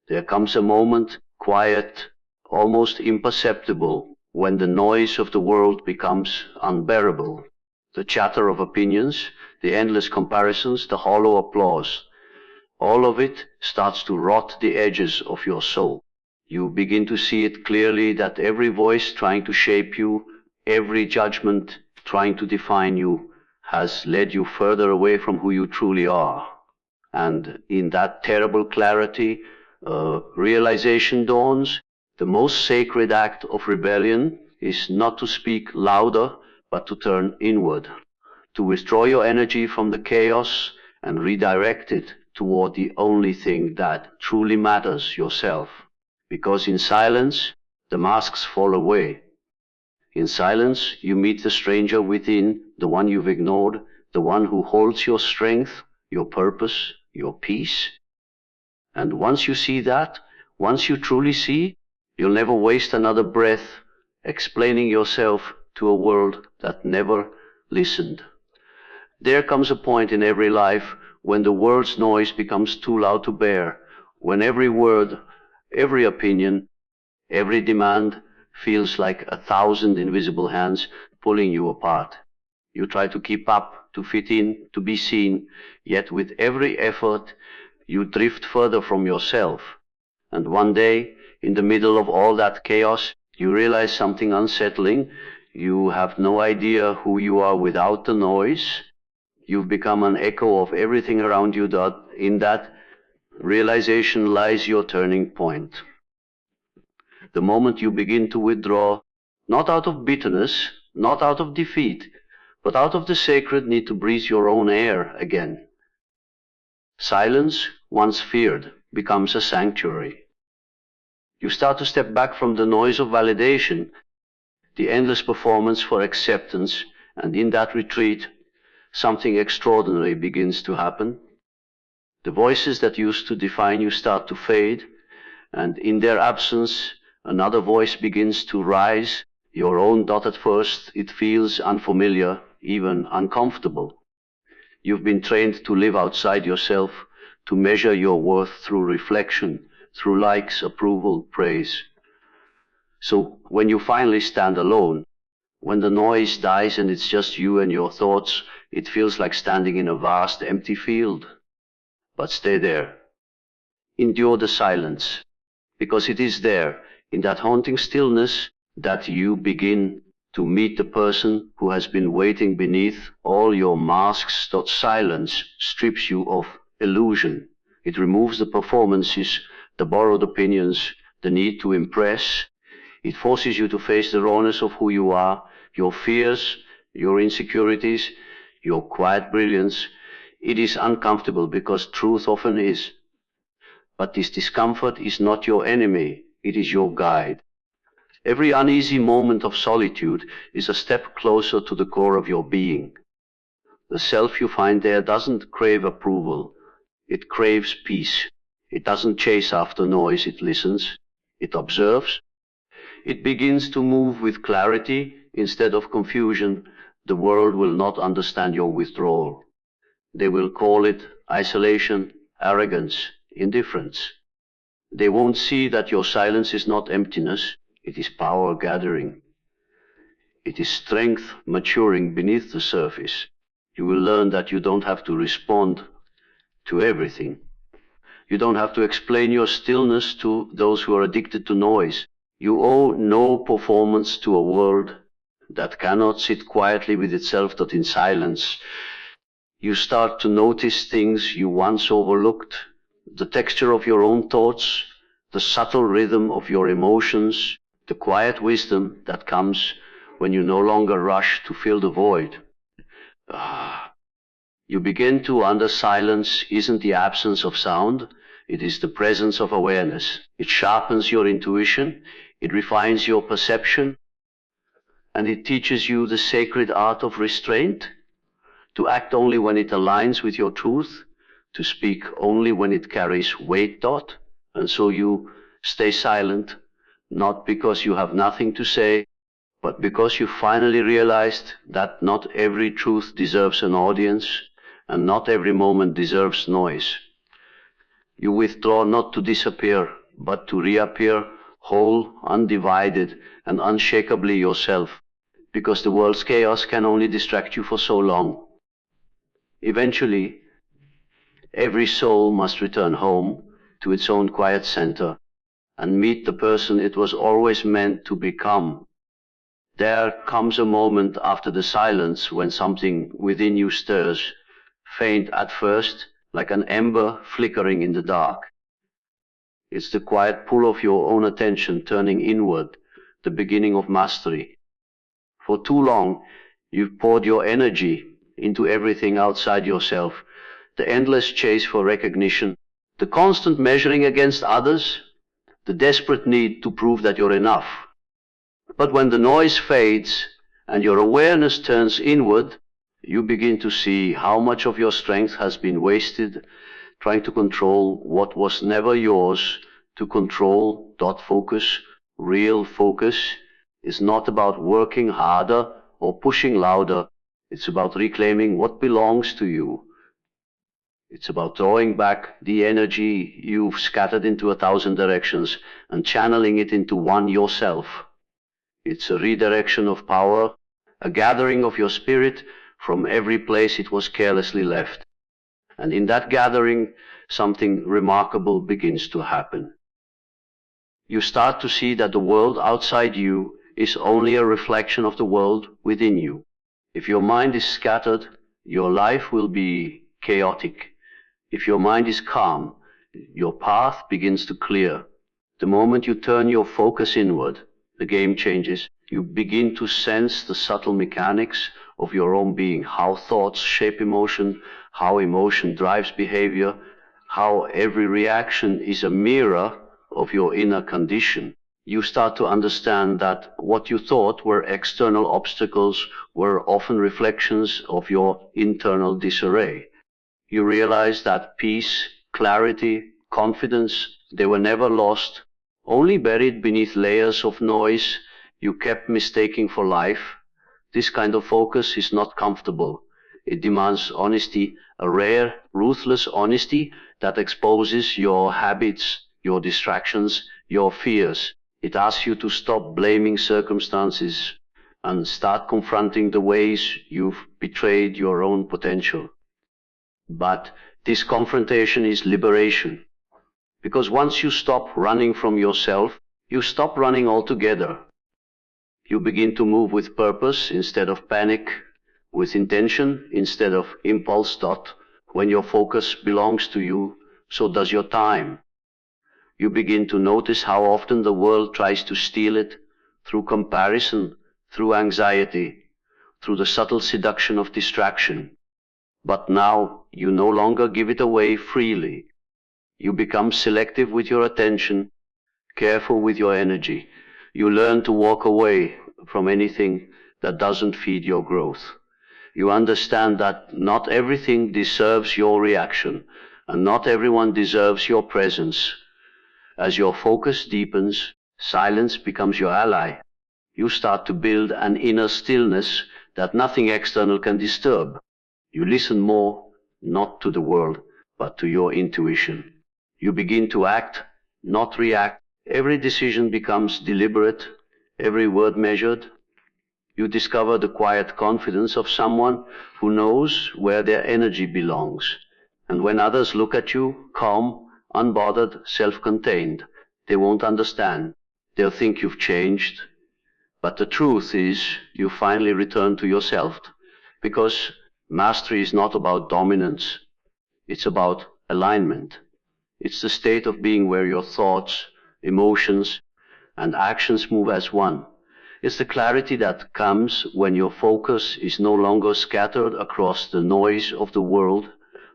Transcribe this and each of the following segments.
There comes a moment, quiet, almost imperceptible, when the noise of the world becomes unbearable. The chatter of opinions, the endless comparisons, the hollow applause, all of it starts to rot the edges of your soul. You begin to see it clearly that every voice trying to shape you, every judgment trying to define you, has led you further away from who you truly are. And in that terrible clarity, realization dawns. The most sacred act of rebellion is not to speak louder, but to turn inward, to withdraw your energy from the chaos and redirect it toward the only thing that truly matters, yourself. Because in silence, the masks fall away. In silence, you meet the stranger within, the one you've ignored, the one who holds your strength, your purpose, your peace. And once you see that, once you truly see, you'll never waste another breath explaining yourself to a world that never listened. There comes a point in every life when the world's noise becomes too loud to bear, when every word, every opinion, every demand feels like 1,000 invisible hands pulling you apart. You try to keep up, to fit in, to be seen, yet with every effort you drift further from yourself. And one day, in the middle of all that chaos, you realize something unsettling. You have no idea who you are without the noise. You've become an echo of everything around you. In that realization lies your turning point. The moment you begin to withdraw, not out of bitterness, not out of defeat, but out of the sacred need to breathe your own air again. Silence, once feared, becomes a sanctuary. You start to step back from the noise of validation, the endless performance for acceptance, and in that retreat, something extraordinary begins to happen. The voices that used to define you start to fade, and in their absence, another voice begins to rise, your own. At first, it feels unfamiliar, even uncomfortable. You've been trained to live outside yourself, to measure your worth through reflection, through likes, approval, praise. So when you finally stand alone, when the noise dies and it's just you and your thoughts, it feels like standing in a vast empty field. But stay there. Endure the silence, because it is there, in that haunting stillness, that you begin to meet the person who has been waiting beneath all your masks. That silence strips you of illusion. It removes the performances, the borrowed opinions, the need to impress. It forces you to face the rawness of who you are, your fears, your insecurities, your quiet brilliance. It is uncomfortable because truth often is. But this discomfort is not your enemy, it is your guide. Every uneasy moment of solitude is a step closer to the core of your being. The self you find there doesn't crave approval, it craves peace. It doesn't chase after noise, it listens, it observes. It begins to move with clarity instead of confusion. The world will not understand your withdrawal. They will call it isolation, arrogance, indifference. They won't see that your silence is not emptiness, it is power gathering. It is strength maturing beneath the surface. You will learn that you don't have to respond to everything. You don't have to explain your stillness to those who are addicted to noise. You owe no performance to a world that cannot sit quietly with itself, that in silence. You start to notice things you once overlooked, the texture of your own thoughts, the subtle rhythm of your emotions, the quiet wisdom that comes when you no longer rush to fill the void. You begin to understand silence isn't the absence of sound, it is the presence of awareness. It sharpens your intuition, it refines your perception, and it teaches you the sacred art of restraint, to act only when it aligns with your truth, to speak only when it carries weight. And so you stay silent, not because you have nothing to say, but because you finally realized that not every truth deserves an audience, and not every moment deserves noise. You withdraw not to disappear, but to reappear whole, undivided, and unshakably yourself, because the world's chaos can only distract you for so long. Eventually, every soul must return home to its own quiet center and meet the person it was always meant to become. There comes a moment after the silence when something within you stirs, faint at first, like an ember flickering in the dark. It's the quiet pull of your own attention turning inward, the beginning of mastery. For too long, you've poured your energy into everything outside yourself, the endless chase for recognition, the constant measuring against others, the desperate need to prove that you're enough. But when the noise fades and your awareness turns inward, you begin to see how much of your strength has been wasted trying to control what was never yours to control. Focus, real focus, is not about working harder or pushing louder. It's about reclaiming what belongs to you. It's about drawing back the energy you've scattered into 1,000 directions and channeling it into one yourself. It's a redirection of power, a gathering of your spirit from every place it was carelessly left. And in that gathering, something remarkable begins to happen. You start to see that the world outside you is only a reflection of the world within you. If your mind is scattered, your life will be chaotic. If your mind is calm, your path begins to clear. The moment you turn your focus inward, the game changes. You begin to sense the subtle mechanics of your own being, how thoughts shape emotion, how emotion drives behavior, how every reaction is a mirror of your inner condition. You start to understand that what you thought were external obstacles were often reflections of your internal disarray. You realize that peace, clarity, confidence, they were never lost, only buried beneath layers of noise you kept mistaking for life. This kind of focus is not comfortable. It demands honesty, a rare, ruthless honesty that exposes your habits, your distractions, your fears. It asks you to stop blaming circumstances and start confronting the ways you've betrayed your own potential. But this confrontation is liberation, because once you stop running from yourself, you stop running altogether. You begin to move with purpose instead of panic, with intention instead of impulse. When your focus belongs to you, so does your time. You begin to notice how often the world tries to steal it through comparison, through anxiety, through the subtle seduction of distraction. But now you no longer give it away freely. You become selective with your attention, careful with your energy. You learn to walk away from anything that doesn't feed your growth. You understand that not everything deserves your reaction, and not everyone deserves your presence. As your focus deepens, silence becomes your ally. You start to build an inner stillness that nothing external can disturb. You listen more, not to the world, but to your intuition. You begin to act, not react. Every decision becomes deliberate, every word measured. You discover the quiet confidence of someone who knows where their energy belongs. And when others look at you, calm, unbothered, self-contained, they won't understand. They'll think you've changed. But the truth is, you finally return to yourself, because mastery is not about dominance. It's about alignment. It's the state of being where your thoughts, emotions, and actions move as one. It's the clarity that comes when your focus is no longer scattered across the noise of the world,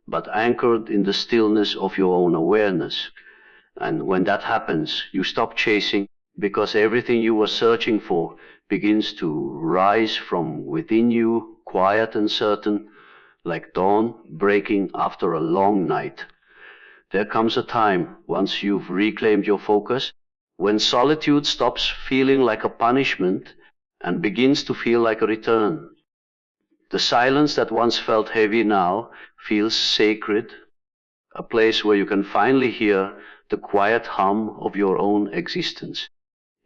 but anchored in the stillness of your own awareness. And when that happens, you stop chasing, because everything you were searching for begins to rise from within you, quiet and certain, like dawn breaking after a long night. There comes a time, once you've reclaimed your focus, when solitude stops feeling like a punishment and begins to feel like a return. The silence that once felt heavy now feels sacred, a place where you can finally hear the quiet hum of your own existence.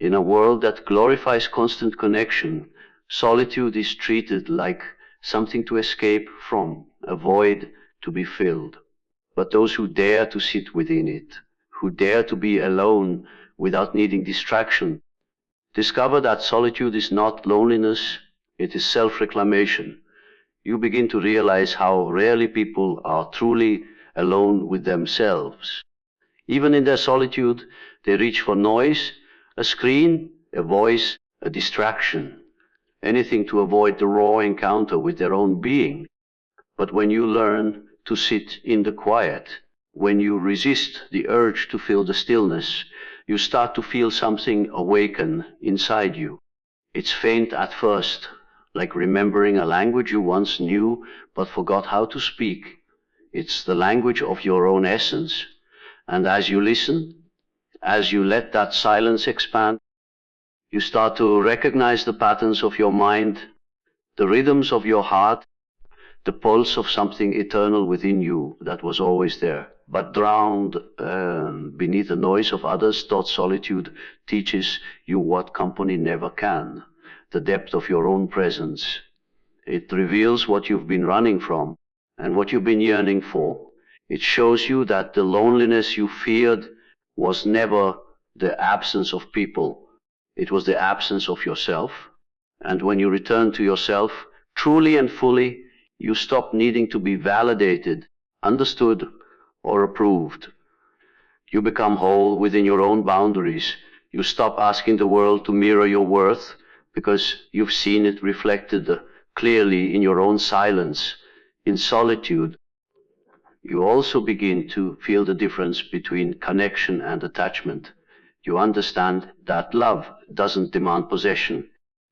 In a world that glorifies constant connection, solitude is treated like something to escape from, a void to be filled. But those who dare to sit within it, who dare to be alone without needing distraction, discover that solitude is not loneliness, it is self-reclamation. You begin to realize how rarely people are truly alone with themselves. Even in their solitude, they reach for noise, a screen, a voice, a distraction, anything to avoid the raw encounter with their own being. But when you learn to sit in the quiet, when you resist the urge to fill the stillness, you start to feel something awaken inside you. It's faint at first, like remembering a language you once knew but forgot how to speak. It's the language of your own essence. And as you listen, as you let that silence expand, you start to recognize the patterns of your mind, the rhythms of your heart, the pulse of something eternal within you that was always there, but drowned beneath the noise of others' thought. Solitude teaches you what company never can, the depth of your own presence. It reveals what you've been running from and what you've been yearning for. It shows you that the loneliness you feared was never the absence of people. It was the absence of yourself. And when you return to yourself truly and fully, you stop needing to be validated, understood, or approved. You become whole within your own boundaries. You stop asking the world to mirror your worth because you've seen it reflected clearly in your own silence. In solitude, you also begin to feel the difference between connection and attachment. You understand that love doesn't demand possession,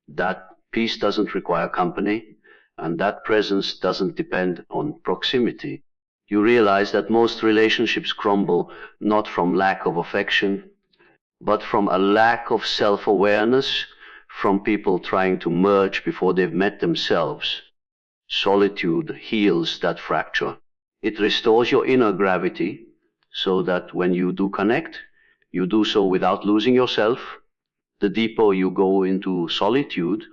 that peace doesn't require company, and that presence doesn't depend on proximity. You realize that most relationships crumble not from lack of affection, but from a lack of self-awareness, from people trying to merge before they've met themselves. Solitude heals that fracture. It restores your inner gravity so that when you do connect, you do so without losing yourself. The deeper you go into solitude,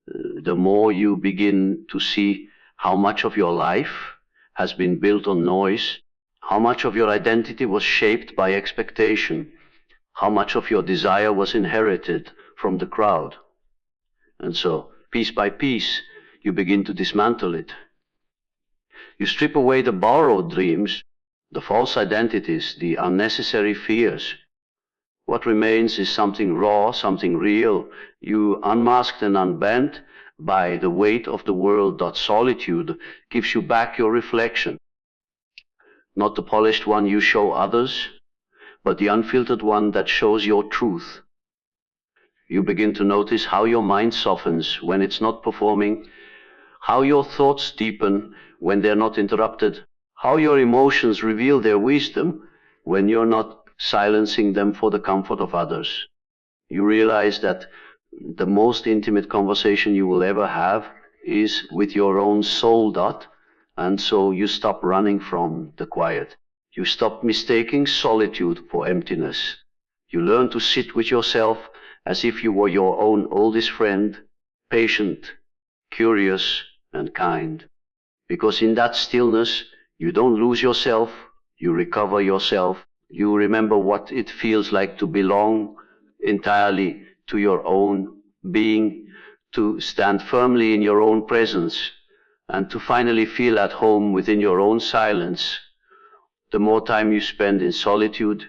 the more you begin to see how much of your life has been built on noise, how much of your identity was shaped by expectation, how much of your desire was inherited from the crowd. And so, piece by piece, you begin to dismantle it. You strip away the borrowed dreams, the false identities, the unnecessary fears. What remains is something raw, something real. You unmasked and unbent by the weight of the world. That solitude gives you back your reflection. Not the polished one you show others, but the unfiltered one that shows your truth. You begin to notice how your mind softens when it's not performing, how your thoughts deepen when they're not interrupted, how your emotions reveal their wisdom when you're not silencing them for the comfort of others. You realize that the most intimate conversation you will ever have is with your own soul dot, and so you stop running from the quiet. You stop mistaking solitude for emptiness. You learn to sit with yourself as if you were your own oldest friend, patient, curious, and kind. Because in that stillness, you don't lose yourself, you recover yourself. You remember what it feels like to belong entirely to your own being, to stand firmly in your own presence, and to finally feel at home within your own silence. The more time you spend in solitude,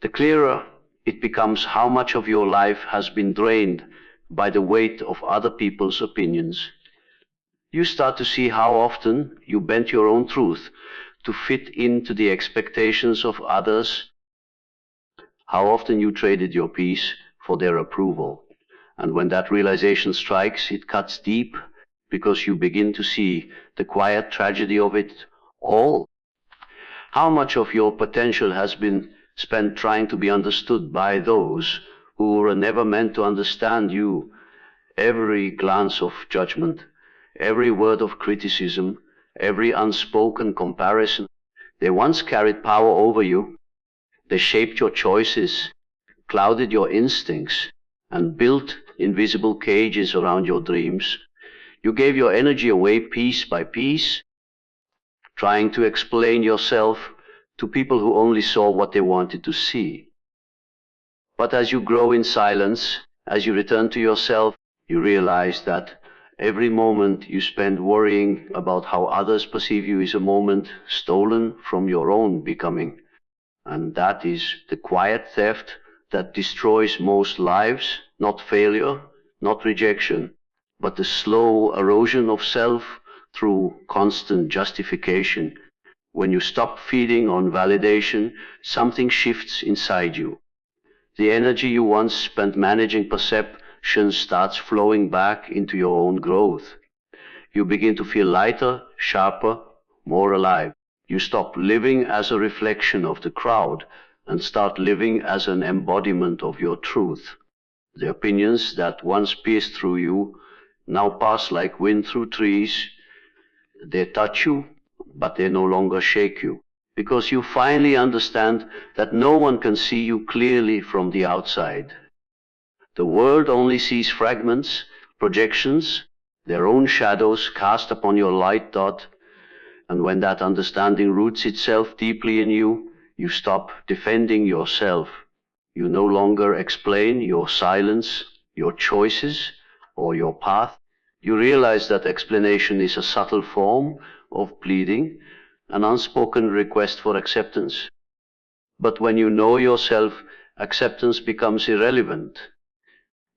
the clearer it becomes how much of your life has been drained by the weight of other people's opinions. You start to see how often you bent your own truth to fit into the expectations of others, how often you traded your peace for their approval. And when that realization strikes, it cuts deep, because you begin to see the quiet tragedy of it all. How much of your potential has been spent trying to be understood by those who were never meant to understand you? Every glance of judgment, every word of criticism, every unspoken comparison, they once carried power over you. They shaped your choices, clouded your instincts, and built invisible cages around your dreams. You gave your energy away piece by piece, trying to explain yourself to people who only saw what they wanted to see. But as you grow in silence, as you return to yourself, you realize that every moment you spend worrying about how others perceive you is a moment stolen from your own becoming. And that is the quiet theft that destroys most lives, not failure, not rejection, but the slow erosion of self through constant justification. When you stop feeding on validation, something shifts inside you. The energy you once spent managing perception starts flowing back into your own growth. You begin to feel lighter, sharper, more alive. You stop living as a reflection of the crowd and start living as an embodiment of your truth. The opinions that once pierced through you now pass like wind through trees. They touch you, but they no longer shake you, because you finally understand that no one can see you clearly from the outside. The world only sees fragments, projections, their own shadows cast upon your light dot, and when that understanding roots itself deeply in you, you stop defending yourself. You no longer explain your silence, your choices, or your path. You realize that explanation is a subtle form of pleading, an unspoken request for acceptance. But when you know yourself, acceptance becomes irrelevant.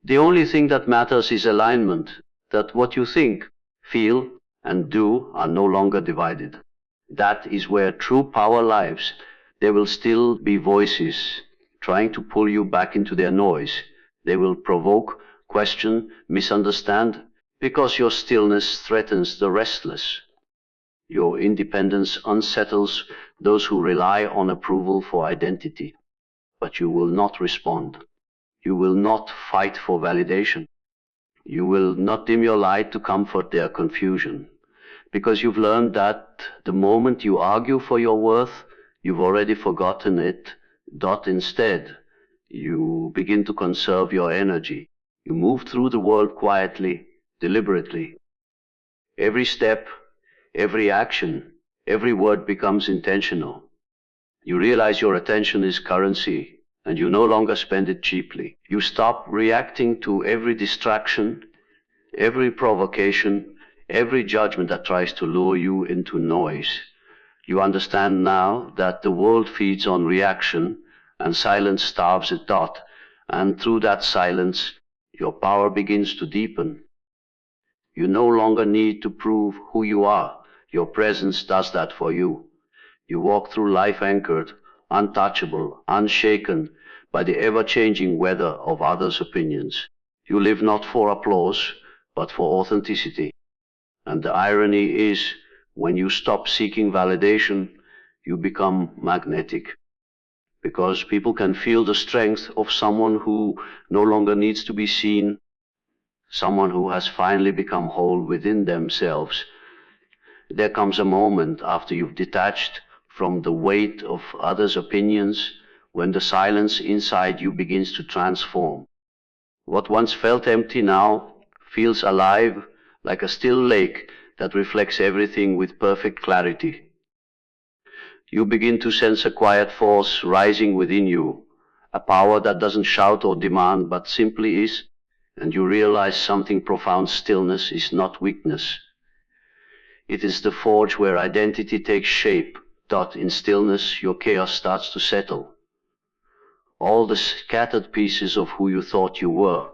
The only thing that matters is alignment, that what you think, feel, and do are no longer divided. That is where true power lives. There will still be voices trying to pull you back into their noise. They will provoke, question, misunderstand, because your stillness threatens the restless. Your independence unsettles those who rely on approval for identity. But you will not respond. You will not fight for validation. You will not dim your light to comfort their confusion. Because you've learned that the moment you argue for your worth, you've already forgotten it. Instead, you begin to conserve your energy. You move through the world quietly, deliberately. Every step, every action, every word becomes intentional. You realize your attention is currency, and you no longer spend it cheaply. You stop reacting to every distraction, every provocation, every judgment that tries to lure you into noise. You understand now that the world feeds on reaction, and silence starves at dot, and through that silence, your power begins to deepen. You no longer need to prove who you are. Your presence does that for you. You walk through life anchored, untouchable, unshaken by the ever-changing weather of others' opinions. You live not for applause, but for authenticity. And the irony is, when you stop seeking validation, you become magnetic. Because people can feel the strength of someone who no longer needs to be seen, someone who has finally become whole within themselves. There comes a moment after you've detached from the weight of others' opinions, when the silence inside you begins to transform. What once felt empty now feels alive, like a still lake that reflects everything with perfect clarity. You begin to sense a quiet force rising within you, a power that doesn't shout or demand, but simply is, and you realize something profound. Stillness is not weakness. It is the forge where identity takes shape. In stillness, your chaos starts to settle. All the scattered pieces of who you thought you were,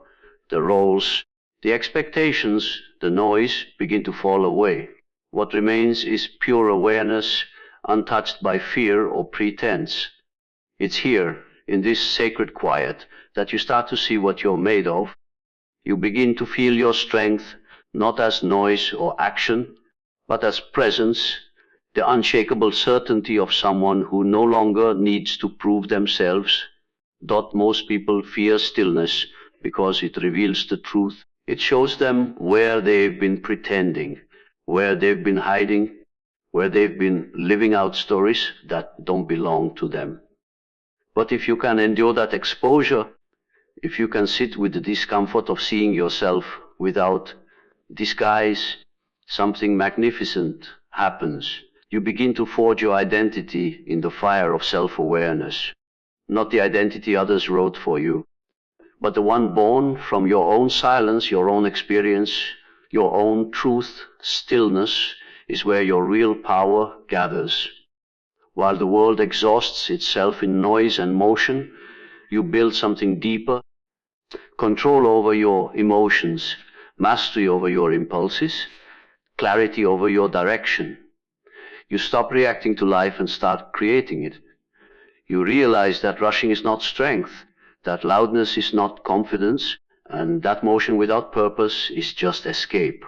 the roles, the expectations, the noise begin to fall away. What remains is pure awareness, untouched by fear or pretense. It's here, in this sacred quiet, that you start to see what you're made of. You begin to feel your strength, not as noise or action, but as presence, the unshakable certainty of someone who no longer needs to prove themselves. Most people fear stillness because it reveals the truth. It shows them where they've been pretending, where they've been hiding, where they've been living out stories that don't belong to them. But if you can endure that exposure, if you can sit with the discomfort of seeing yourself without disguise, something magnificent happens. You begin to forge your identity in the fire of self-awareness. Not the identity others wrote for you, but the one born from your own silence, your own experience, your own truth. Stillness is where your real power gathers. While the world exhausts itself in noise and motion, you build something deeper, control over your emotions, mastery over your impulses, clarity over your direction. You stop reacting to life and start creating it. You realize that rushing is not strength, that loudness is not confidence, and that motion without purpose is just escape.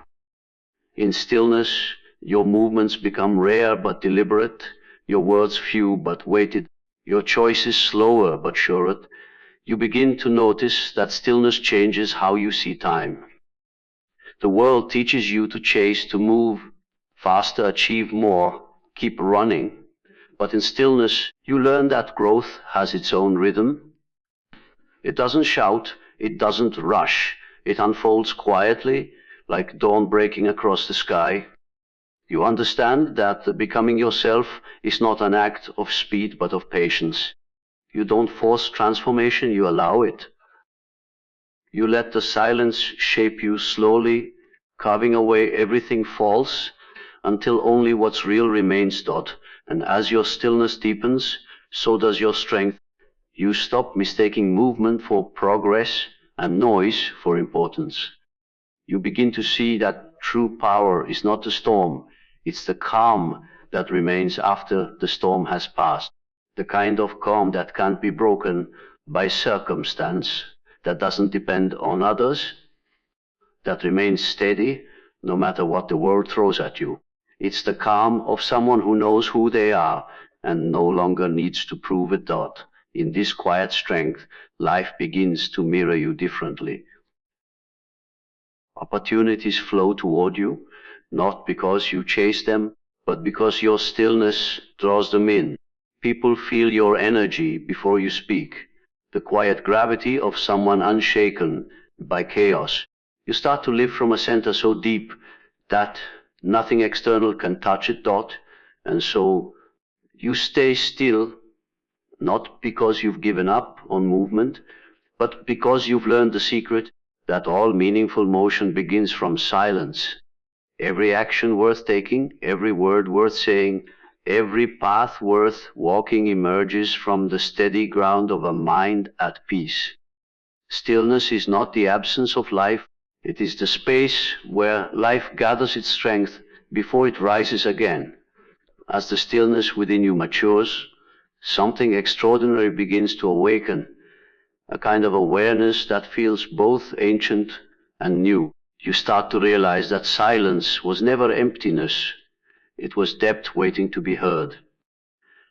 In stillness, your movements become rare but deliberate, your words few but weighted, your choices slower but sure. You begin to notice that stillness changes how you see time. The world teaches you to chase, to move faster, achieve more, keep running. But in stillness, you learn that growth has its own rhythm. It doesn't shout, it doesn't rush. It unfolds quietly, like dawn breaking across the sky. You understand that becoming yourself is not an act of speed, but of patience. You don't force transformation, you allow it. You let the silence shape you slowly, carving away everything false, until only what's real remains. And as your stillness deepens, so does your strength. You stop mistaking movement for progress and noise for importance. You begin to see that true power is not the storm, it's the calm that remains after the storm has passed. The kind of calm that can't be broken by circumstance, that doesn't depend on others, that remains steady no matter what the world throws at you. It's the calm of someone who knows who they are and no longer needs to prove a dot. In this quiet strength, life begins to mirror you differently. Opportunities flow toward you, not because you chase them, but because your stillness draws them in. People feel your energy before you speak, the quiet gravity of someone unshaken by chaos. You start to live from a center so deep that nothing external can touch it. And so you stay still, not because you've given up on movement, but because you've learned the secret that all meaningful motion begins from silence. Every action worth taking, every word worth saying, every path worth walking emerges from the steady ground of a mind at peace. Stillness is not the absence of life, it is the space where life gathers its strength before it rises again. As the stillness within you matures, something extraordinary begins to awaken, a kind of awareness that feels both ancient and new. You start to realize that silence was never emptiness, it was depth waiting to be heard.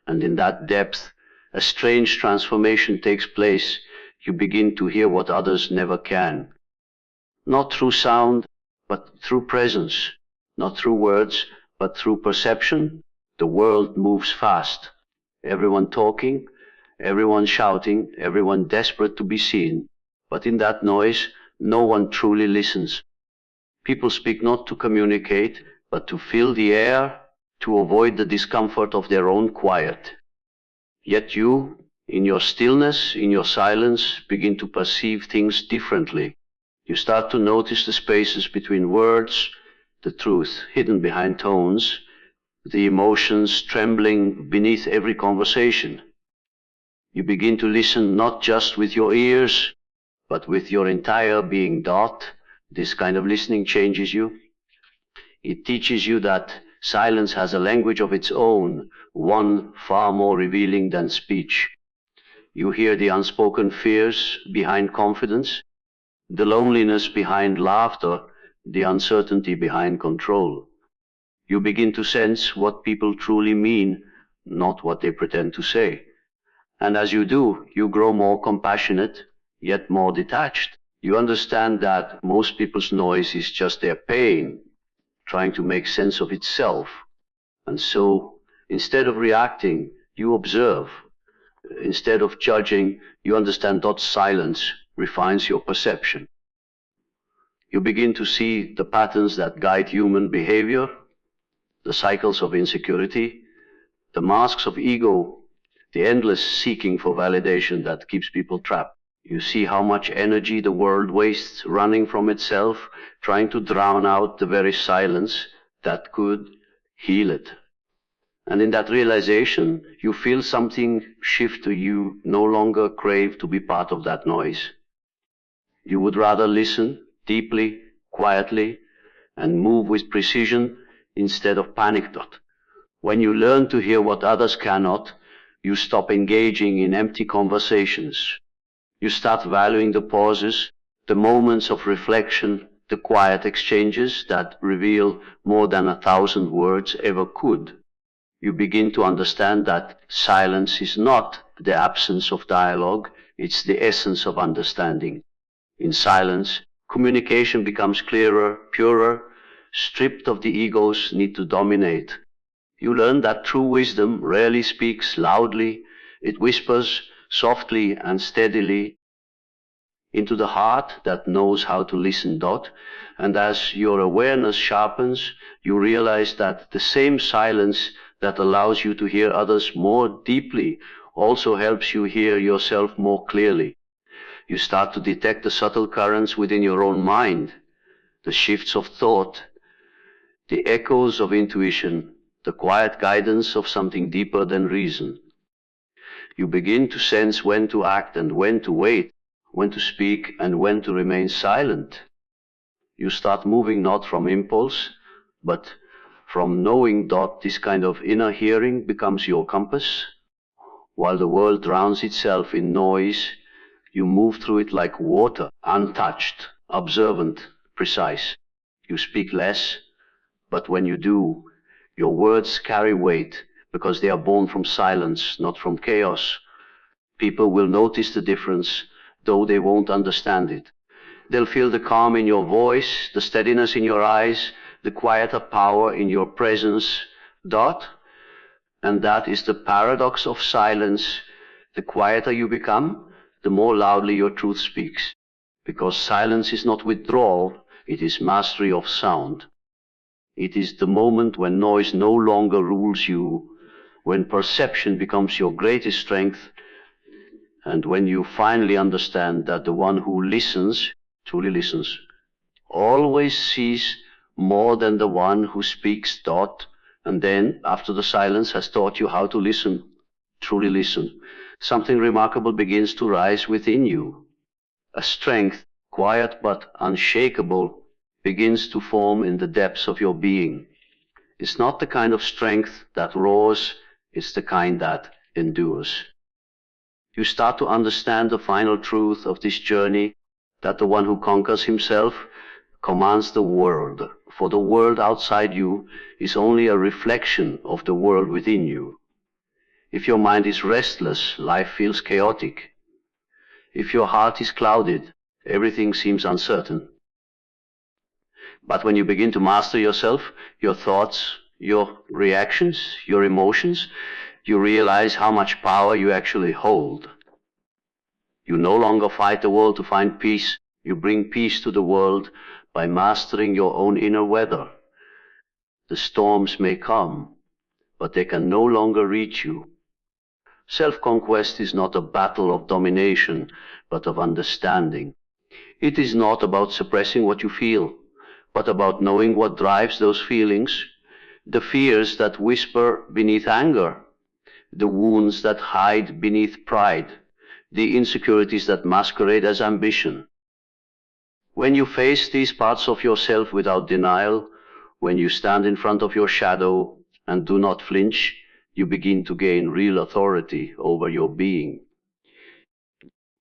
And in that depth, a strange transformation takes place. You begin to hear what others never can. Not through sound, but through presence. Not through words, but through perception. The world moves fast. Everyone talking, everyone shouting, everyone desperate to be seen. But in that noise, no one truly listens. People speak not to communicate, but to fill the air, to avoid the discomfort of their own quiet. Yet you, in your stillness, in your silence, begin to perceive things differently. You start to notice the spaces between words, the truth hidden behind tones, the emotions trembling beneath every conversation. You begin to listen not just with your ears, but with your entire being. This kind of listening changes you. It teaches you that silence has a language of its own, one far more revealing than speech. You hear the unspoken fears behind confidence, the loneliness behind laughter, the uncertainty behind control. You begin to sense what people truly mean, not what they pretend to say. And as you do, you grow more compassionate, yet more detached. You understand that most people's noise is just their pain, trying to make sense of itself. And so, instead of reacting, you observe. Instead of judging, you understand that silence refines your perception. You begin to see the patterns that guide human behavior, the cycles of insecurity, the masks of ego, the endless seeking for validation that keeps people trapped. You see how much energy the world wastes running from itself, trying to drown out the very silence that could heal it. And in that realization, you feel something shift to you, no longer crave to be part of that noise. You would rather listen deeply, quietly, and move with precision instead of panicked. When you learn to hear what others cannot, you stop engaging in empty conversations. You start valuing the pauses, the moments of reflection, the quiet exchanges that reveal more than 1,000 words ever could. You begin to understand that silence is not the absence of dialogue, it's the essence of understanding. In silence, communication becomes clearer, purer, stripped of the ego's need to dominate. You learn that true wisdom rarely speaks loudly, it whispers softly and steadily into the heart that knows how to listen. And as your awareness sharpens, you realize that the same silence that allows you to hear others more deeply also helps you hear yourself more clearly. You start to detect the subtle currents within your own mind, the shifts of thought, the echoes of intuition, the quiet guidance of something deeper than reason. You begin to sense when to act and when to wait, when to speak and when to remain silent. You start moving not from impulse, but from knowing. This kind of inner hearing becomes your compass. While the world drowns itself in noise, you move through it like water, untouched, observant, precise. You speak less, but when you do, your words carry weight because they are born from silence, not from chaos. People will notice the difference, though they won't understand it. They'll feel the calm in your voice, the steadiness in your eyes, the quieter power in your presence. And that is the paradox of silence. The quieter you become, the more loudly your truth speaks. Because silence is not withdrawal, it is mastery of sound. It is the moment when noise no longer rules you, when perception becomes your greatest strength, and when you finally understand that the one who listens, truly listens, always sees more than the one who speaks. And then, after the silence has taught you how to listen, truly listen, something remarkable begins to rise within you. A strength, quiet but unshakable, begins to form in the depths of your being. It's not the kind of strength that roars, it's the kind that endures. You start to understand the final truth of this journey, that the one who conquers himself commands the world, for the world outside you is only a reflection of the world within you. If your mind is restless, life feels chaotic. If your heart is clouded, everything seems uncertain. But when you begin to master yourself, your thoughts, your reactions, your emotions, you realize how much power you actually hold. You no longer fight the world to find peace. You bring peace to the world by mastering your own inner weather. The storms may come, but they can no longer reach you. Self-conquest is not a battle of domination, but of understanding. It is not about suppressing what you feel, but about knowing what drives those feelings, the fears that whisper beneath anger, the wounds that hide beneath pride, the insecurities that masquerade as ambition. When you face these parts of yourself without denial, when you stand in front of your shadow and do not flinch, you begin to gain real authority over your being.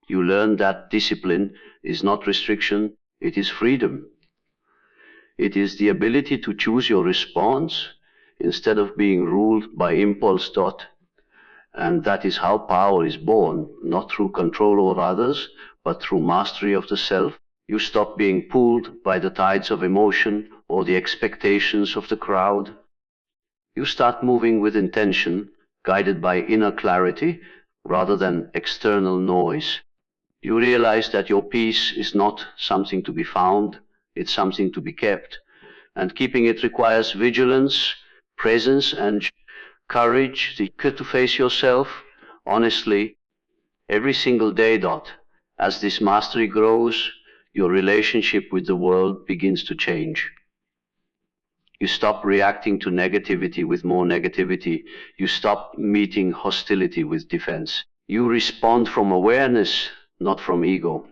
You learn that discipline is not restriction, it is freedom. It is the ability to choose your response instead of being ruled by impulse. And that is how power is born, not through control over others, but through mastery of the self. You stop being pulled by the tides of emotion or the expectations of the crowd. You start moving with intention, guided by inner clarity, rather than external noise. You realize that your peace is not something to be found, it's something to be kept. And keeping it requires vigilance, presence, and courage to face yourself honestly every single day. As this mastery grows, your relationship with the world begins to change. You stop reacting to negativity with more negativity. You stop meeting hostility with defense. You respond from awareness, not from ego.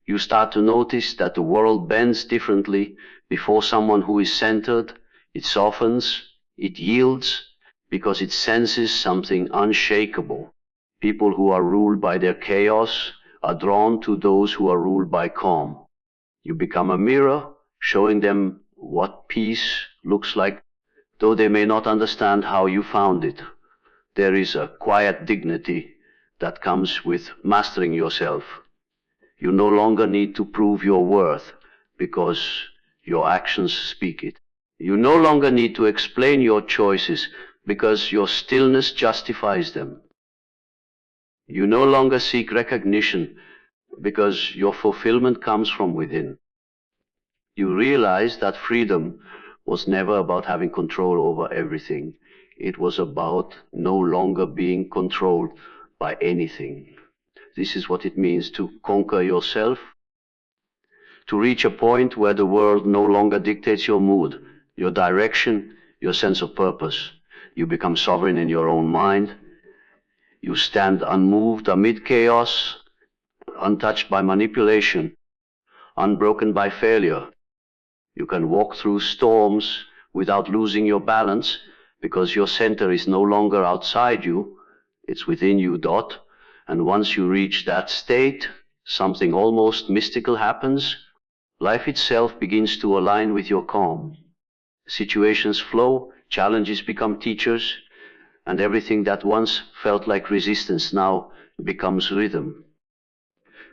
You start to notice that the world bends differently before someone who is centered. It softens, it yields, because it senses something unshakable. People who are ruled by their chaos are drawn to those who are ruled by calm. You become a mirror, showing them what peace looks like, though they may not understand how you found it. There is a quiet dignity that comes with mastering yourself. You no longer need to prove your worth because your actions speak it. You no longer need to explain your choices because your stillness justifies them. You no longer seek recognition because your fulfillment comes from within. You realize that freedom was never about having control over everything. It was about no longer being controlled by anything. This is what it means to conquer yourself, to reach a point where the world no longer dictates your mood, your direction, your sense of purpose. You become sovereign in your own mind. You stand unmoved amid chaos, untouched by manipulation, unbroken by failure. You can walk through storms without losing your balance because your center is no longer outside you, it's within you. And once you reach that state, something almost mystical happens. Life itself begins to align with your calm. Situations flow, challenges become teachers, and everything that once felt like resistance now becomes rhythm.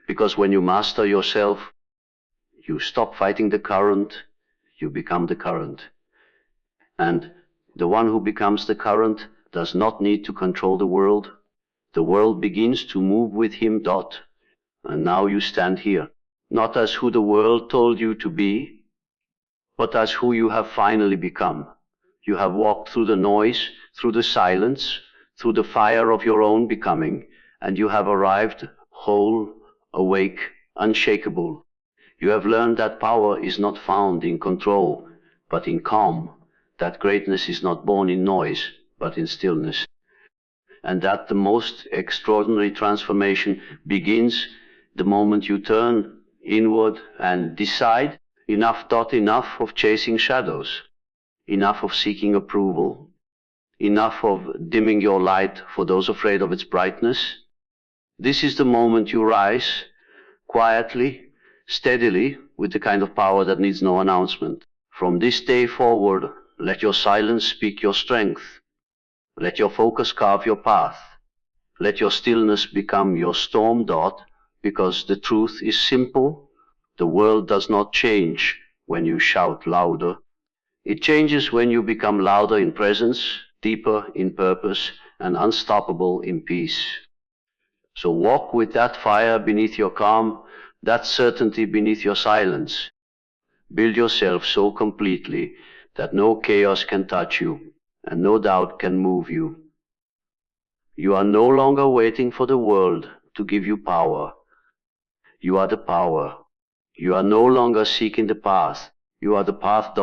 Because when you master yourself, you stop fighting the current, you become the current. And the one who becomes the current does not need to control the world. The world begins to move with him. And now you stand here, not as who the world told you to be, but as who you have finally become. You have walked through the noise, through the silence, through the fire of your own becoming, and you have arrived whole, awake, unshakable. You have learned that power is not found in control, but in calm, that greatness is not born in noise, but in stillness, and that the most extraordinary transformation begins the moment you turn inward and decide, enough of chasing shadows, enough of seeking approval, enough of dimming your light for those afraid of its brightness. This is the moment you rise, quietly, steadily, with the kind of power that needs no announcement. From this day forward, let your silence speak your strength. Let your focus carve your path. Let your stillness become your storm. Because the truth is simple. The world does not change when you shout louder. It changes when you become louder in presence, deeper in purpose, and unstoppable in peace. So walk with that fire beneath your calm, that certainty beneath your silence. Build yourself so completely that no chaos can touch you and no doubt can move you. You are no longer waiting for the world to give you power. You are the power. You are no longer seeking the path. You are the path.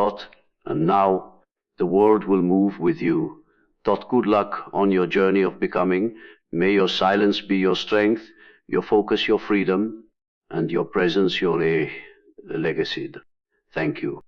And now the world will move with you. Good luck on your journey of becoming. May your silence be your strength, your focus your freedom, and your presence your legacy. Thank you.